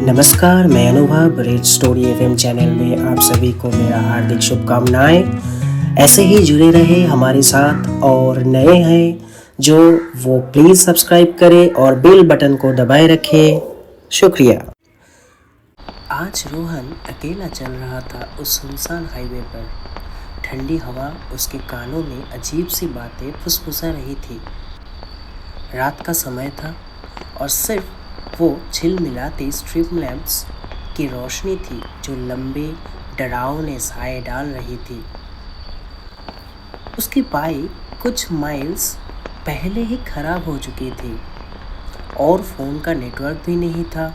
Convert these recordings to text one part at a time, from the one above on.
नमस्कार, मैं अनुभव रेड स्टोरी एफएम चैनल में आप सभी को मेरा हार्दिक शुभकामनाएं। ऐसे ही जुड़े रहे हमारे साथ और नए हैं जो वो प्लीज़ सब्सक्राइब करें और बेल बटन को दबाए रखें। शुक्रिया। आज रोहन अकेला चल रहा था उस सुनसान हाईवे पर। ठंडी हवा उसके कानों में अजीब सी बातें फुसफुसा रही थी। रात का समय था और सिर्फ वो झिलमिलाती स्ट्रीट लैंप्स की रोशनी थी जो लंबे डरावने साए डाल रही थी। उसकी बाइक कुछ माइल्स पहले ही खराब हो चुकी थी और फ़ोन का नेटवर्क भी नहीं था।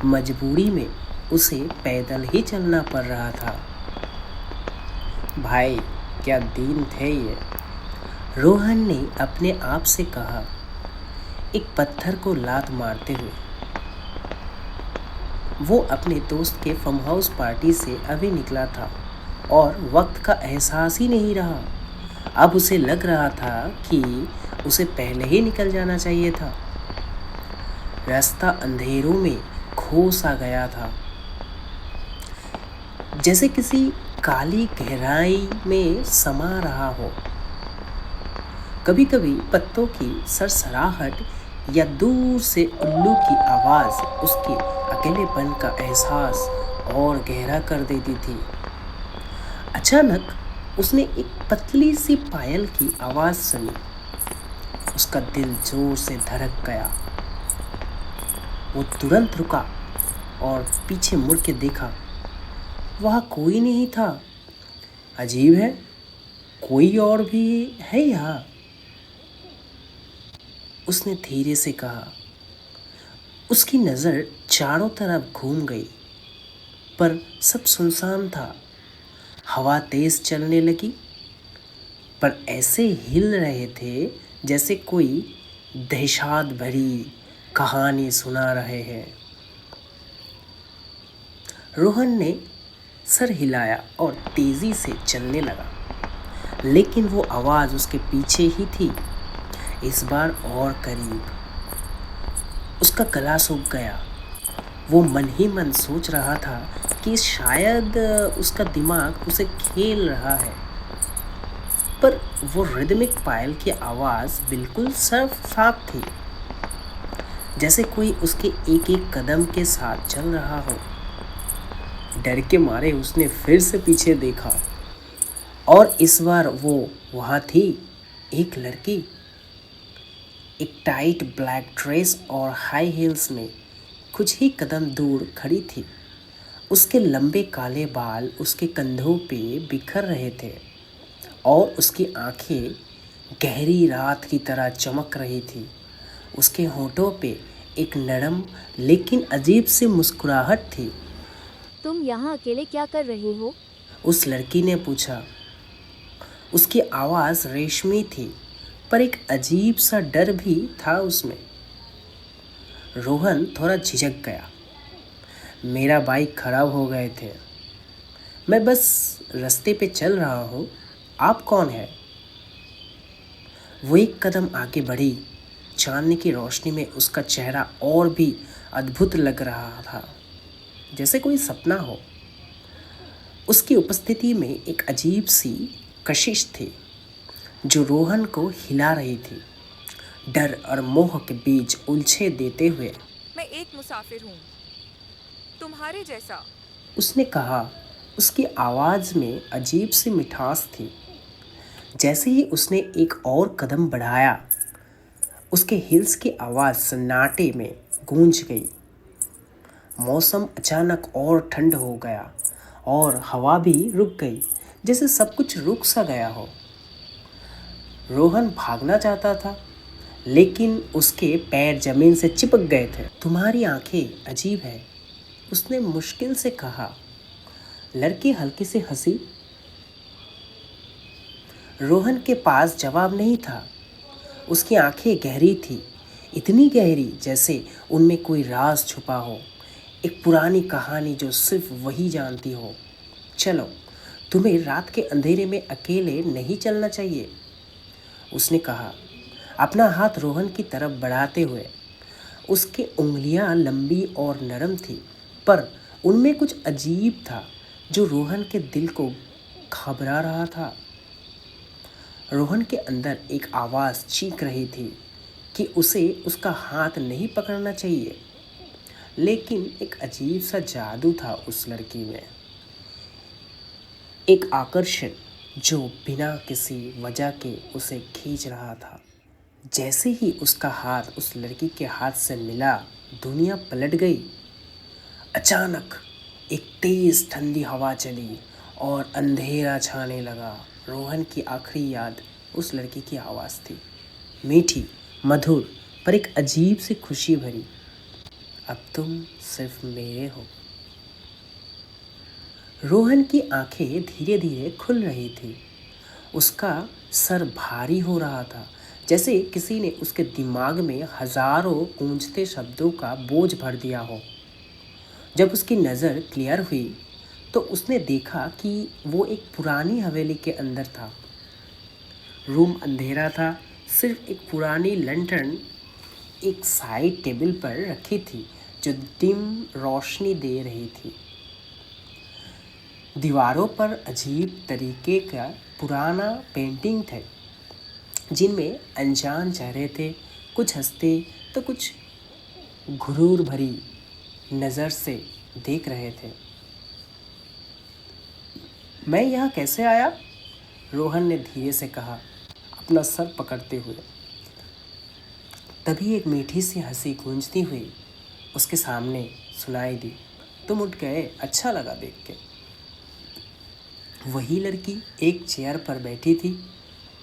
मजबूरी में उसे पैदल ही चलना पड़ रहा था। भाई, क्या दिन थे ये, रोहन ने अपने आप से कहा, एक पत्थर को लात मारते हुए। वो अपने दोस्त के फार्म हाउस पार्टी से अभी निकला था और वक्त का एहसास ही नहीं रहा। अब उसे लग रहा था कि उसे पहले ही निकल जाना चाहिए था। रास्ता अंधेरों में खो सा गया था, जैसे किसी काली गहराई में समा रहा हो। कभी कभी पत्तों की सरसराहट या दूर से उल्लू की आवाज़ उसके अकेलेपन का एहसास और गहरा कर देती थी। अचानक उसने एक पतली सी पायल की आवाज़ सुनी। उसका दिल जोर से धड़क गया। वो तुरंत रुका और पीछे मुड़ के देखा। वहाँ कोई नहीं था। अजीब है, कोई और भी है यहाँ, उसने धीरे से कहा। उसकी नज़र चारों तरफ घूम गई, पर सब सुनसान था। हवा तेज चलने लगी, पर ऐसे हिल रहे थे जैसे कोई दहशत भरी कहानी सुना रहे हैं। रोहन ने सर हिलाया और तेज़ी से चलने लगा, लेकिन वो आवाज़ उसके पीछे ही थी, इस बार और करीब। उसका गला सूख गया। वो मन ही मन सोच रहा था कि शायद उसका दिमाग उसे खेल रहा है, पर वो रिदमिक पायल की आवाज़ बिल्कुल साफ थी, जैसे कोई उसके एक एक कदम के साथ चल रहा हो। डर के मारे उसने फिर से पीछे देखा और इस बार वो वहाँ थी, एक लड़की, एक टाइट ब्लैक ड्रेस और हाई हील्स में कुछ ही कदम दूर खड़ी थी। उसके लंबे काले बाल उसके कंधों पे बिखर रहे थे और उसकी आंखें गहरी रात की तरह चमक रही थी। उसके होठों पे एक नरम लेकिन अजीब सी मुस्कुराहट थी। तुम यहाँ अकेले क्या कर रहे हो? उस लड़की ने पूछा। उसकी आवाज़ रेशमी थी, पर एक अजीब सा डर भी था उसमें। रोहन थोड़ा झिझक गया। मेरा बाइक खराब हो गए थे, मैं बस रास्ते पे चल रहा हूँ, आप कौन हैं? वो एक कदम आगे बढ़ी। चांदनी की रोशनी में उसका चेहरा और भी अद्भुत लग रहा था, जैसे कोई सपना हो। उसकी उपस्थिति में एक अजीब सी कशिश थी जो रोहन को हिला रही थी, डर और मोह के बीच उलझे देते हुए। मैं एक मुसाफिर हूँ, तुम्हारे जैसा, उसने कहा। उसकी आवाज़ में अजीब सी मिठास थी। जैसे ही उसने एक और कदम बढ़ाया, उसके हिल्स की आवाज़ सन्नाटे में गूंज गई। मौसम अचानक और ठंड हो गया और हवा भी रुक गई, जैसे सब कुछ रुक सा गया हो। रोहन भागना चाहता था, लेकिन उसके पैर जमीन से चिपक गए थे। तुम्हारी आंखें अजीब है, उसने मुश्किल से कहा। लड़की हल्की से हंसी। रोहन के पास जवाब नहीं था। उसकी आंखें गहरी थी, इतनी गहरी जैसे उनमें कोई राज छुपा हो, एक पुरानी कहानी जो सिर्फ वही जानती हो। चलो, तुम्हें रात के अंधेरे में अकेले नहीं चलना चाहिए, उसने कहा, अपना हाथ रोहन की तरफ बढ़ाते हुए। उसकी उंगलियां लंबी और नरम थी, पर उनमें कुछ अजीब था जो रोहन के दिल को घबरा रहा था। रोहन के अंदर एक आवाज़ चीख रही थी कि उसे उसका हाथ नहीं पकड़ना चाहिए, लेकिन एक अजीब सा जादू था उस लड़की में, एक आकर्षण जो बिना किसी वजह के उसे खींच रहा था। जैसे ही उसका हाथ उस लड़की के हाथ से मिला, दुनिया पलट गई। अचानक एक तेज ठंडी हवा चली और अंधेरा छाने लगा। रोहन की आखिरी याद उस लड़की की आवाज़ थी, मीठी, मधुर, पर एक अजीब सी खुशी भरी। अब तुम सिर्फ मेरे हो। रोहन की आंखें धीरे धीरे खुल रही थी। उसका सर भारी हो रहा था, जैसे किसी ने उसके दिमाग में हजारों गूंजते शब्दों का बोझ भर दिया हो। जब उसकी नज़र क्लियर हुई तो उसने देखा कि वो एक पुरानी हवेली के अंदर था। रूम अंधेरा था, सिर्फ एक पुरानी लंटर्न एक साइड टेबल पर रखी थी जो डिम रोशनी दे रही थी। दीवारों पर अजीब तरीके का पुराना पेंटिंग थे जिनमें अनजान चेहरे थे, कुछ हंसते तो कुछ घुरूर भरी नज़र से देख रहे थे। मैं यहाँ कैसे आया? रोहन ने धीरे से कहा, अपना सर पकड़ते हुए। तभी एक मीठी सी हंसी गूंजती हुई उसके सामने सुनाई दी। तुम उठ गए, अच्छा लगा देख के। वही लड़की एक चेयर पर बैठी थी,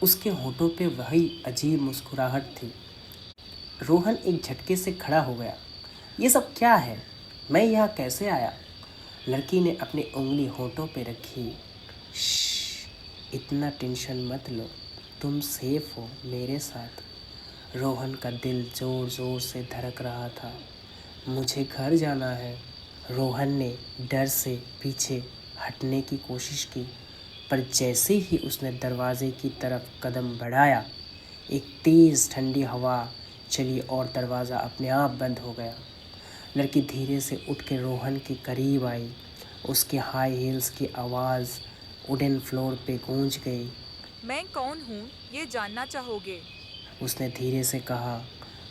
उसके होठों पे वही अजीब मुस्कुराहट थी। रोहन एक झटके से खड़ा हो गया। ये सब क्या है? मैं यहाँ कैसे आया? लड़की ने अपनी उंगली होठों पे रखी। श्श, इतना टेंशन मत लो, तुम सेफ हो मेरे साथ। रोहन का दिल ज़ोर ज़ोर से धड़क रहा था। मुझे घर जाना है। रोहन ने डर से पीछे हटने की कोशिश की, पर जैसे ही उसने दरवाजे की तरफ कदम बढ़ाया, एक तेज़ ठंडी हवा चली और दरवाज़ा अपने आप बंद हो गया। लड़की धीरे से उठ के रोहन के करीब आई। उसके हाई हील्स की आवाज़ वुडन फ्लोर पे गूंज गई। मैं कौन हूँ ये जानना चाहोगे? उसने धीरे से कहा,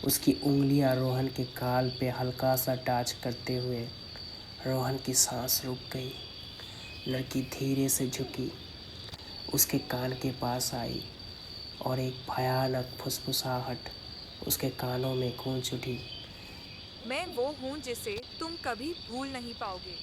उसकी उंगलियां रोहन के गाल पे हल्का सा टच करते हुए। रोहन की सांस रुक गई। लड़की धीरे से झुकी, उसके कान के पास आई और एक भयानक फुसफुसाहट उसके कानों में गूंज उठी। मैं वो हूँ जिसे तुम कभी भूल नहीं पाओगे।